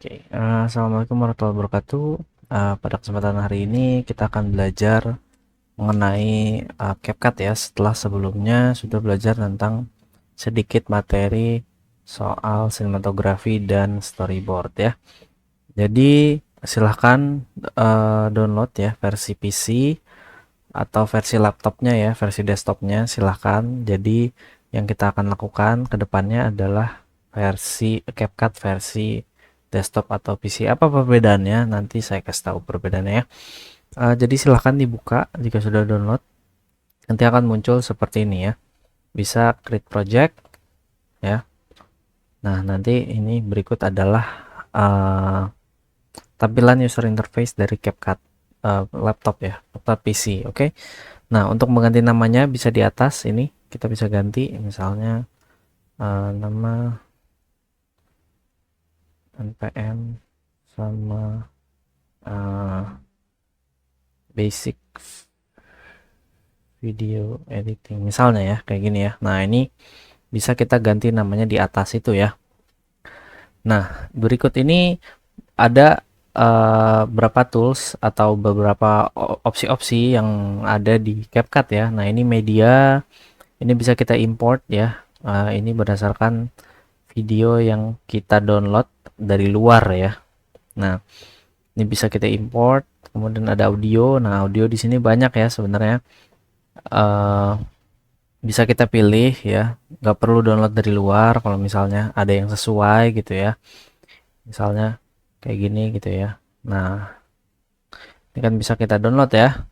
Assalamualaikum warahmatullahi wabarakatuh. Pada kesempatan hari ini kita akan belajar mengenai CapCut ya. Setelah sebelumnya sudah belajar tentang sedikit materi soal sinematografi dan storyboard ya. Jadi silahkan download ya versi PC atau versi laptopnya ya, versi desktopnya silahkan. Jadi yang kita akan lakukan ke depannya adalah versi CapCut versi desktop atau PC. Apa perbedaannya? Nanti saya kasih tahu perbedaannya ya. Jadi silahkan dibuka jika sudah download. Nanti akan muncul seperti ini ya. Bisa create project ya. Nah, nanti ini berikut adalah uh, tampilan user interface dari CapCut laptop ya, laptop PC. Oke. Nah, untuk mengganti namanya bisa di atas ini kita bisa ganti misalnya nama npm sama basic video editing misalnya ya, kayak gini ya. Nah, ini bisa kita ganti namanya di atas itu ya. Nah, berikut ini ada beberapa tools atau beberapa opsi-opsi yang ada di CapCut ya. Nah, ini media, ini bisa kita import ya. Ini berdasarkan video yang kita download dari luar ya. Nah, ini bisa kita import. Kemudian ada audio. Nah, audio di sini banyak ya sebenarnya. Bisa kita pilih ya, nggak perlu download dari luar kalau misalnya ada yang sesuai gitu ya, misalnya kayak gini gitu ya. Nah, ini kan bisa kita download ya.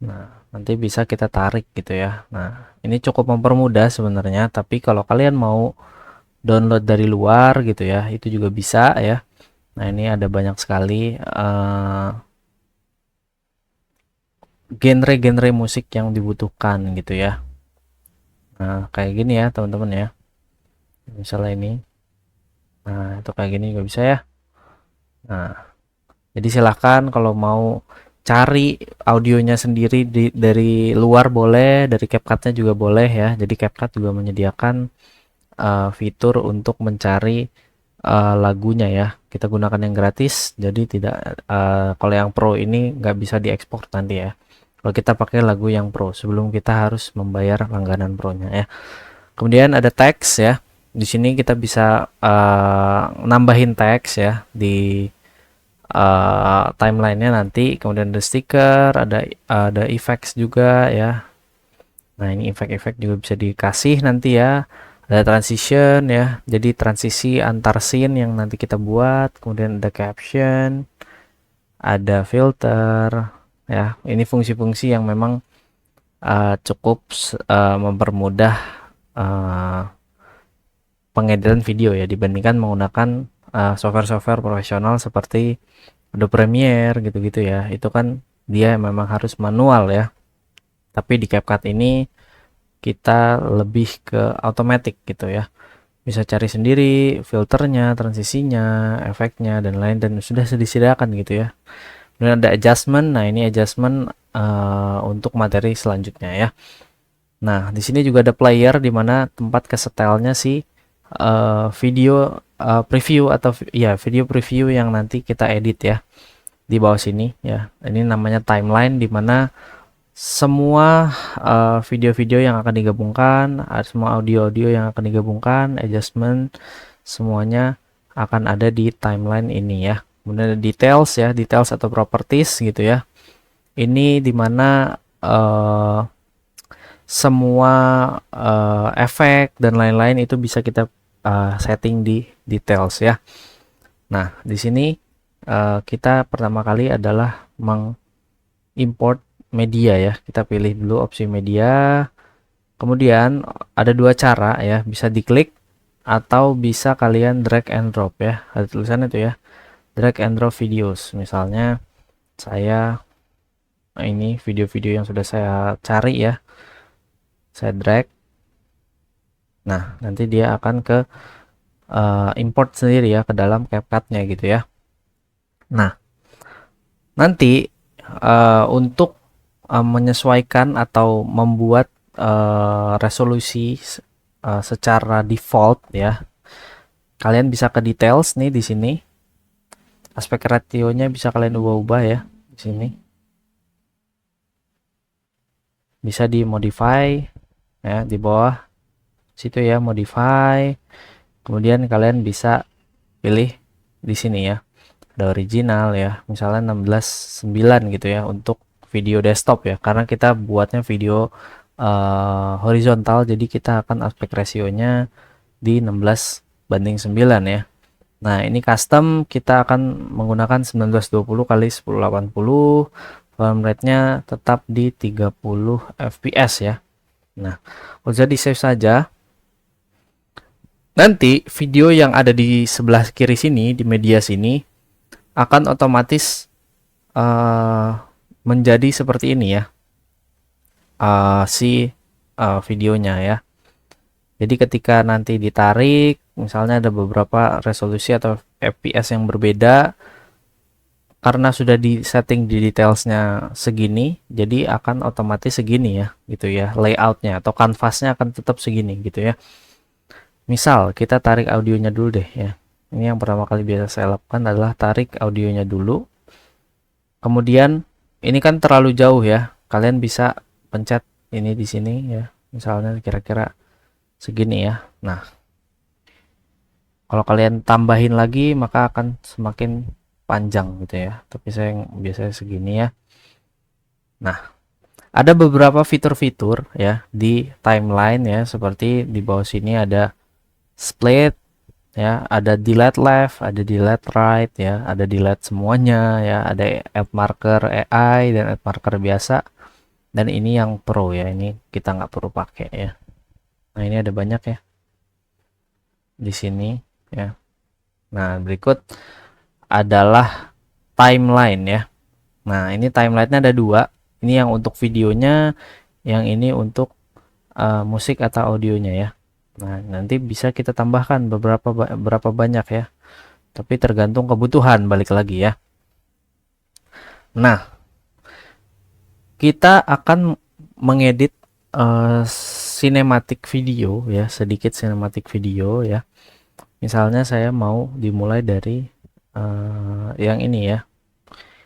Nah, nanti bisa kita tarik gitu ya. Nah, ini cukup mempermudah sebenarnya, tapi kalau kalian mau download dari luar gitu ya, itu juga bisa ya. Nah, ini ada banyak sekali genre-genre musik yang dibutuhkan gitu ya. Nah, kayak gini ya teman-teman ya. Misalnya ini. Nah, itu kayak gini juga bisa ya. Nah, jadi silahkan kalau mau cari audionya sendiri dari luar boleh, dari CapCut-nya juga boleh ya. Jadi CapCut juga menyediakan fitur untuk mencari lagunya ya. Kita gunakan yang gratis, jadi tidak kalau yang Pro ini nggak bisa diekspor nanti ya. Kalau kita pakai lagu yang Pro, sebelum kita harus membayar langganan Pro-nya ya. Kemudian ada teks ya. Di sini kita bisa nambahin teks ya di timelinenya nanti. Kemudian ada stiker, ada effects juga ya. Nah, ini efek-efek juga bisa dikasih nanti ya. Ada transition ya, jadi transisi antar scene yang nanti kita buat. Kemudian ada caption, ada filter ya. Ini fungsi-fungsi yang memang cukup mempermudah uh, pengeditan video ya dibandingkan menggunakan software-software profesional seperti Adobe Premiere gitu-gitu ya. Itu kan dia memang harus manual ya. Tapi di CapCut ini kita lebih ke automatic gitu ya. Bisa cari sendiri filternya, transisinya, efeknya dan lain dan sudah disediakan gitu ya. Kemudian ada adjustment. Nah, ini adjustment untuk materi selanjutnya ya. Nah, di sini juga ada player di mana tempat kesetelnya si video preview atau ya video preview yang nanti kita edit ya di bawah sini ya. Ini namanya timeline di mana semua video-video yang akan digabungkan, semua audio-audio yang akan digabungkan, adjustment semuanya akan ada di timeline ini ya. Kemudian ada details ya, details atau properties gitu ya. Ini dimana semua efek dan lain-lain itu bisa kita setting di details ya. Nah, di sini kita pertama kali adalah mengimport media ya. Kita pilih dulu opsi media. Kemudian ada dua cara ya, bisa diklik atau bisa kalian drag and drop ya. Ada tulisan itu ya. Drag and drop videos. Misalnya saya ini video-video yang sudah saya cari ya. Saya drag. Nah, nanti dia akan ke import sendiri ya ke dalam CapCut-nya gitu ya. Nah, nanti untuk menyesuaikan atau membuat resolusi secara default ya, Kalian bisa ke details nih di sini. Aspek rationya bisa kalian ubah-ubah ya di sini. Bisa dimodify ya di bawah situ ya, modify. Kemudian kalian bisa pilih di sini ya. Ada original ya, misalnya 16:9 gitu ya untuk video desktop ya. Karena kita buatnya video horizontal, jadi kita akan aspek rasionya di 16:9 ya. Nah, ini custom kita akan menggunakan 1920 kali 1080, frame rate-nya tetap di 30 fps ya. Nah, udah di save saja. Nanti video yang ada di sebelah kiri sini, di media sini, akan otomatis menjadi seperti ini ya, videonya ya. Jadi ketika nanti ditarik, misalnya ada beberapa resolusi atau fps yang berbeda, karena sudah di setting di detailsnya segini, jadi akan otomatis segini ya, gitu ya, layoutnya atau kanvasnya akan tetap segini gitu ya. Misal kita tarik audionya dulu deh ya. Ini yang pertama kali biasa saya lakukan adalah tarik audionya dulu. Kemudian ini kan terlalu jauh ya. Kalian bisa pencet ini di sini ya. Misalnya kira-kira segini ya. Nah, kalau kalian tambahin lagi maka akan semakin panjang gitu ya. Tapi saya yang biasanya segini ya. Nah, ada beberapa fitur-fitur ya di timeline ya, seperti di bawah sini ada split ya, ada delete left, ada delete right ya, ada delete semuanya ya, ada add marker AI dan add marker biasa, dan ini yang pro ya, ini kita nggak perlu pakai ya. Nah, ini ada banyak ya di sini ya. Nah, berikut adalah timeline ya. Nah, ini timelinenya ada dua, ini yang untuk videonya, yang ini untuk musik atau audionya ya. Nah, nanti bisa kita tambahkan berapa banyak ya. Tapi tergantung kebutuhan, balik lagi ya. Nah, kita akan mengedit sinematik video ya, sedikit sinematik video ya. Misalnya saya mau dimulai dari yang ini ya.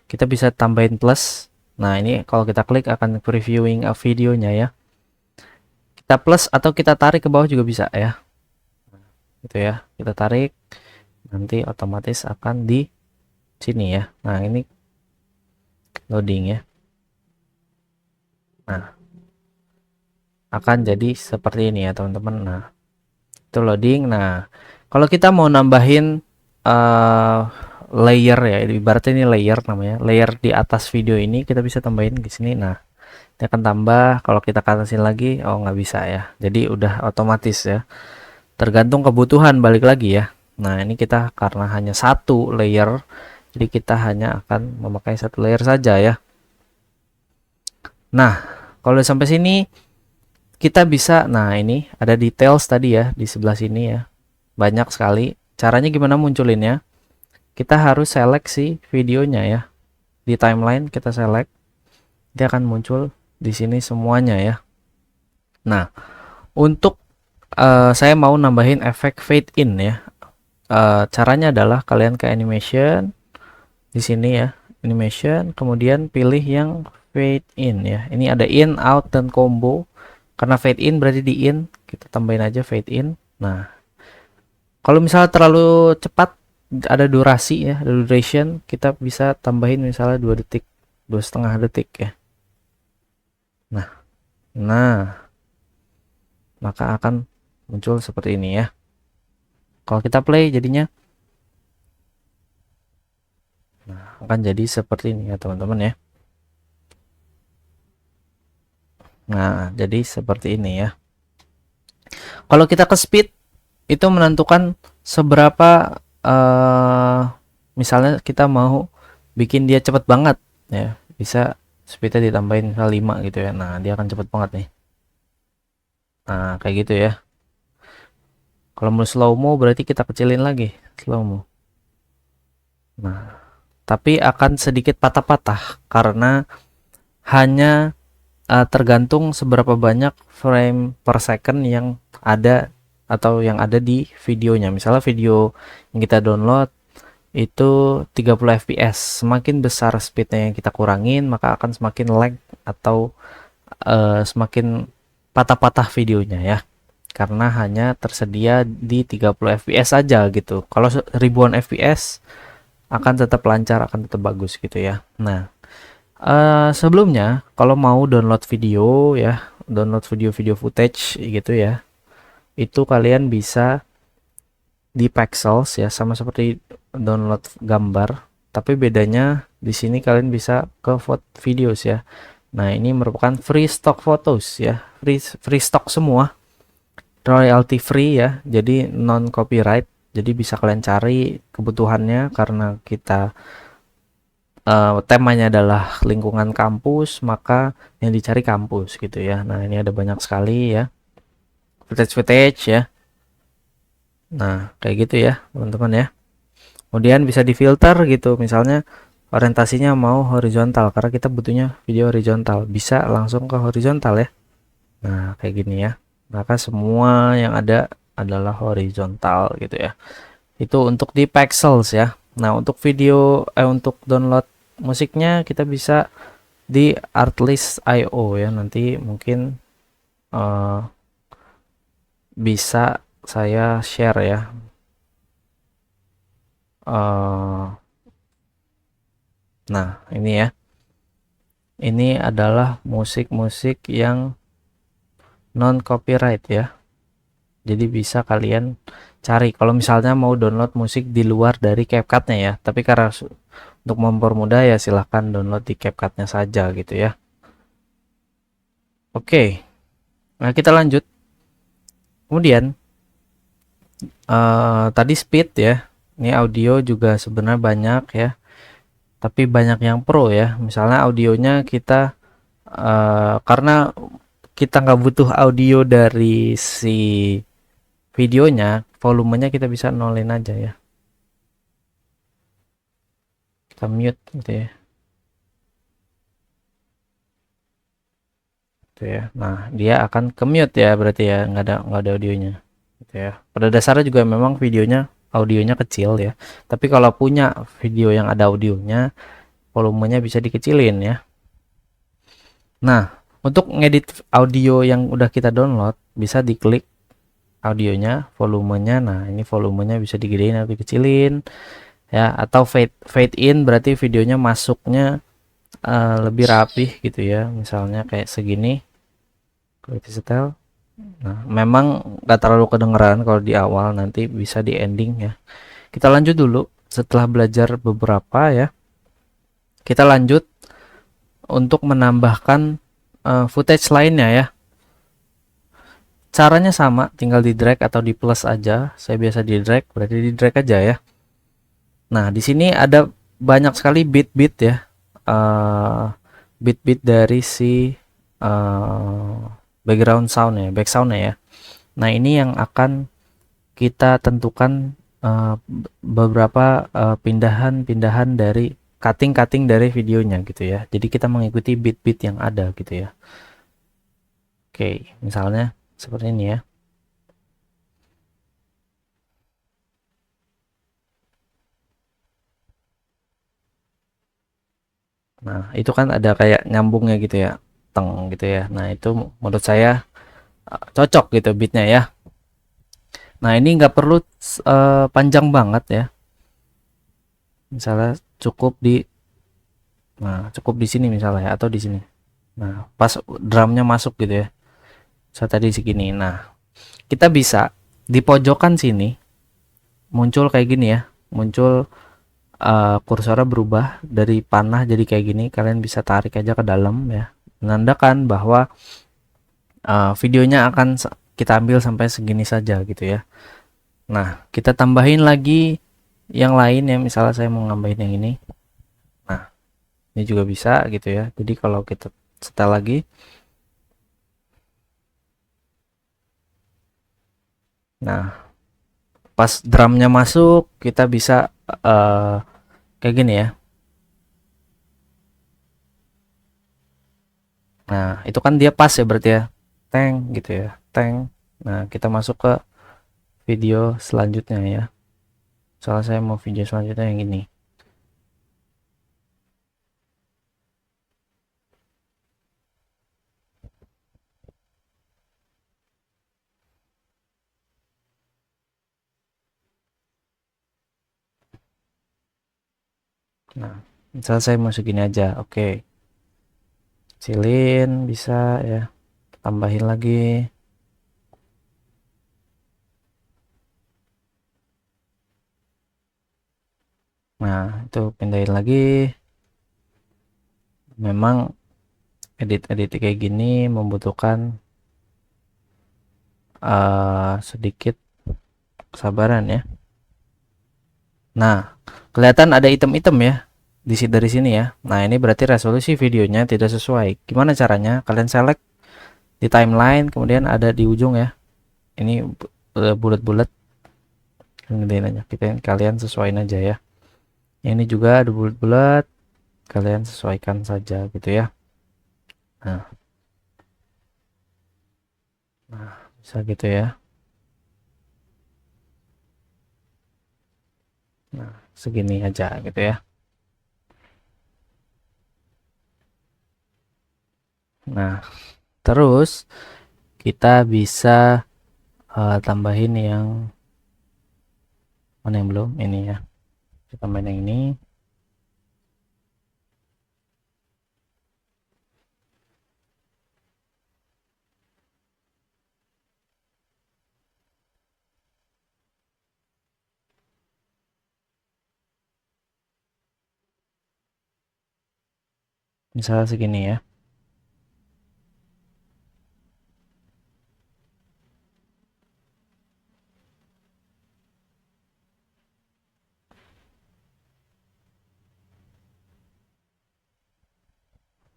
Kita bisa tambahin plus. Nah, ini kalau kita klik akan previewing videonya ya. Kita plus atau kita tarik ke bawah juga bisa ya. Gitu ya. Kita tarik, nanti otomatis akan di sini ya. Nah, ini loading ya. Nah, akan jadi seperti ini ya teman-teman. Nah, itu loading. Nah, kalau kita mau nambahin layer ya, ibaratnya ini layer namanya, layer di atas video ini, kita bisa tambahin di sini. Nah, dia akan tambah. Kalau kita ke atasin lagi, oh nggak bisa ya. Jadi udah otomatis ya. Tergantung kebutuhan, balik lagi ya. Nah, ini kita karena hanya satu layer, jadi kita hanya akan memakai satu layer saja ya. Nah, kalau sampai sini kita bisa, nah ini ada details tadi ya di sebelah sini ya, banyak sekali. Caranya gimana munculinnya? Kita harus seleksi videonya ya, di timeline kita select, dia akan muncul di sini semuanya ya. Nah, untuk saya mau nambahin efek fade in ya. Caranya adalah kalian ke animation di sini ya, animation, kemudian pilih yang fade in ya. Ini ada in, out, dan combo. Karena fade in berarti di in, kita tambahin aja fade in. Nah, kalau misalnya terlalu cepat, ada durasi ya, ada duration, kita bisa tambahin misalnya 2 detik, 2,5 detik ya. Nah, maka akan muncul seperti ini ya. Kalau kita play jadinya, nah, akan jadi seperti ini ya teman-teman ya. Nah, jadi seperti ini ya. Kalau kita ke speed, itu menentukan seberapa misalnya kita mau bikin dia cepet banget ya, bisa speednya ditambahin misal 5 gitu ya. Nah, dia akan cepet banget nih. Nah, kayak gitu ya. Kalau mau slow mo berarti kita kecilin lagi slow mo. Nah, tapi akan sedikit patah-patah karena hanya tergantung seberapa banyak frame per second yang ada atau yang ada di videonya. Misalnya video yang kita download itu 30 fps, semakin besar speednya yang kita kurangin maka akan semakin lag atau semakin patah-patah videonya ya, karena hanya tersedia di 30 fps aja gitu. Kalau ribuan fps akan tetap lancar, akan tetap bagus gitu ya. Nah, sebelumnya kalau mau download video ya, download video-video footage gitu ya, itu kalian bisa di Pexels ya, sama seperti download gambar, tapi bedanya di sini kalian bisa ke vote videos ya. Nah, ini merupakan free stock photos ya, free stock semua, royalty free ya, jadi non copyright. Jadi bisa kalian cari kebutuhannya karena kita temanya adalah lingkungan kampus, maka yang dicari kampus gitu ya. Nah, ini ada banyak sekali ya, footage ya. Nah, kayak gitu ya teman-teman ya. Kemudian bisa difilter gitu, misalnya orientasinya mau horizontal karena kita butuhnya video horizontal, bisa langsung ke horizontal ya. Nah, kayak gini ya. Maka semua yang ada adalah horizontal gitu ya. Itu untuk di Pexels ya. Nah, untuk video untuk download musiknya kita bisa di Artlist.io ya. Nanti mungkin eh, bisa saya share ya. Nah, ini ya. Ini adalah musik-musik yang non copyright ya. Jadi bisa kalian cari kalau misalnya mau download musik di luar dari CapCut-nya ya. Tapi karena untuk mempermudah ya silahkan download di CapCut-nya saja gitu ya. Oke, nah kita lanjut. Kemudian tadi speed ya. Ini audio juga sebenarnya banyak ya. Tapi banyak yang pro ya. Misalnya audionya kita karena kita nggak butuh audio dari si videonya, volumenya kita bisa nolin aja ya, kita mute gitu ya, gitu ya. Nah, dia akan ke mute ya, berarti ya nggak ada audionya gitu ya. Pada dasarnya juga memang audionya kecil ya, tapi kalau punya video yang ada audionya, volumenya bisa dikecilin ya. Nah, untuk ngedit audio yang udah kita download bisa diklik audionya, volumenya. Nah, ini volumenya bisa digedein atau dikecilin ya, atau fade in berarti videonya masuknya lebih rapih gitu ya, misalnya kayak segini, quality style. Nah, memang nggak terlalu kedengeran kalau di awal, nanti bisa di ending ya. Kita lanjut dulu, setelah belajar beberapa ya, kita lanjut untuk menambahkan footage lainnya ya. Caranya sama, tinggal di drag atau di plus aja. Saya biasa di drag, berarti di drag aja ya. Nah, di sini ada banyak sekali bit-bit ya. Bit-bit dari si background sound ya, back sound ya. Nah, ini yang akan kita tentukan beberapa pindahan-pindahan dari cutting-cutting dari videonya gitu ya. Jadi kita mengikuti bit-bit yang ada gitu ya. Oke, misalnya seperti ini ya. Nah, itu kan ada kayak nyambungnya gitu ya, teng gitu ya. Nah, itu menurut saya cocok gitu beatnya ya. Nah, ini nggak perlu panjang banget ya. Misalnya cukup di sini misalnya ya, atau di sini. Nah, pas drumnya masuk gitu ya. Saya tadi segini. Nah, kita bisa di pojokan sini muncul kayak gini ya. Muncul kursornya berubah dari panah jadi kayak gini. Kalian bisa tarik aja ke dalam ya. Menandakan bahwa videonya akan kita ambil sampai segini saja gitu ya. Nah, kita tambahin lagi yang lain ya, misalnya saya mau nambahin yang ini. Nah, ini juga bisa gitu ya. Jadi kalau kita setel lagi, nah pas drumnya masuk kita bisa kayak gini ya. Nah, itu kan dia pas ya berarti ya, tank gitu ya, tank. Nah, kita masuk ke video selanjutnya ya. Soalnya saya mau video selanjutnya yang ini. Nah, misal saya mau segini aja, oke. Kecilin bisa ya, tambahin lagi. Nah, itu pindahin lagi. Memang edit-edit kayak gini membutuhkan sedikit kesabaran ya. Nah, kelihatan ada item-item ya dari sini ya. Nah, ini berarti resolusi videonya tidak sesuai. Gimana caranya? Kalian select di timeline, kemudian ada di ujung ya. Ini bulat-bulat. Gedein aja. Kalian sesuaiin aja ya. Ini juga ada bulat-bulat. Kalian sesuaikan saja gitu ya. Nah, bisa gitu ya. Nah, segini aja gitu ya. Nah, terus kita bisa tambahin yang mana yang belum ini ya. Kita tambahin yang ini. Misalnya segini ya.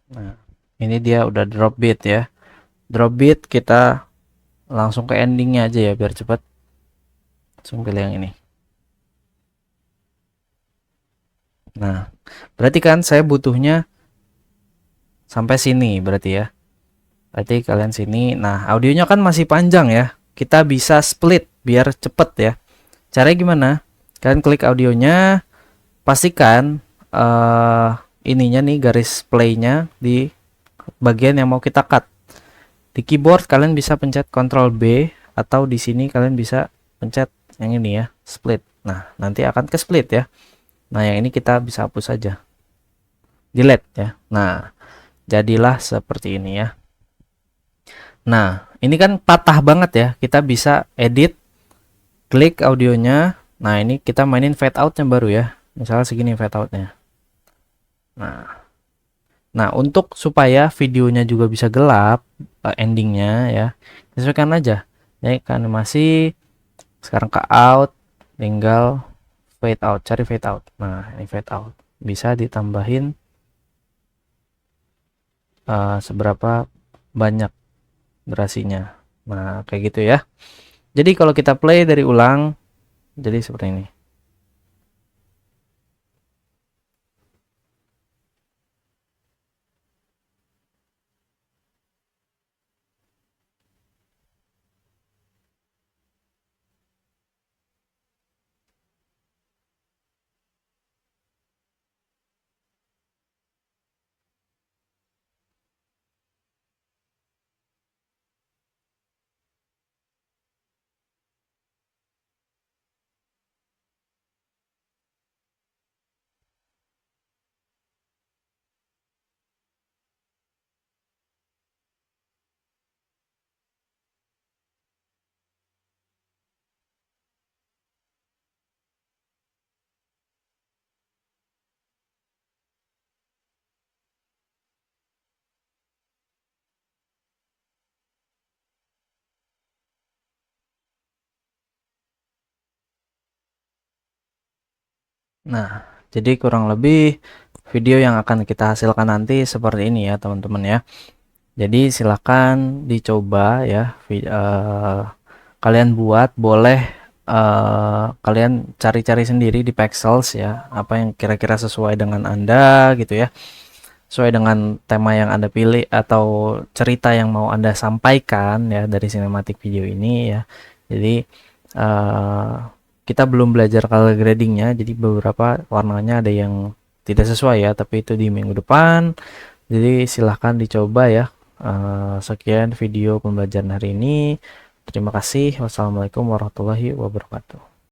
Nah, ini dia udah drop bit ya. Drop bit kita langsung ke endingnya aja ya biar cepat. Langsung pilih yang ini. Nah, berarti kan saya butuhnya sampai sini berarti ya. Berarti kalian sini. Nah, audionya kan masih panjang ya. Kita bisa split biar cepet ya. Caranya gimana? Kalian klik audionya, pastikan ininya nih garis playnya di bagian yang mau kita cut. Di keyboard kalian bisa pencet Ctrl B atau di sini kalian bisa pencet yang ini ya, split. Nah, nanti akan ke split ya. Nah, yang ini kita bisa hapus saja. Delete ya. Nah, jadilah seperti ini ya. Nah, ini kan patah banget ya. Kita bisa edit, klik audionya. Nah, ini kita mainin fade outnya baru ya. Misalnya segini fade outnya. Nah, untuk supaya videonya juga bisa gelap, endingnya ya, sesuaikan aja. Ya, ke animasi, sekarang ke out, tinggal fade out, cari fade out. Nah, ini fade out. Bisa ditambahin seberapa banyak durasinya. Nah, kayak gitu ya. Jadi kalau kita play dari ulang, jadi seperti ini. Nah, jadi kurang lebih video yang akan kita hasilkan nanti seperti ini ya, teman-teman ya. Jadi silakan dicoba ya. Kalian buat, boleh kalian cari-cari sendiri di Pexels ya, apa yang kira-kira sesuai dengan Anda gitu ya. Sesuai dengan tema yang Anda pilih atau cerita yang mau Anda sampaikan ya dari sinematik video ini ya. Jadi uh, kita belum belajar color gradingnya, jadi beberapa warnanya ada yang tidak sesuai ya, tapi itu di minggu depan. Jadi silahkan dicoba ya. Sekian video pembelajaran hari ini. Terima kasih. Wassalamualaikum warahmatullahi wabarakatuh.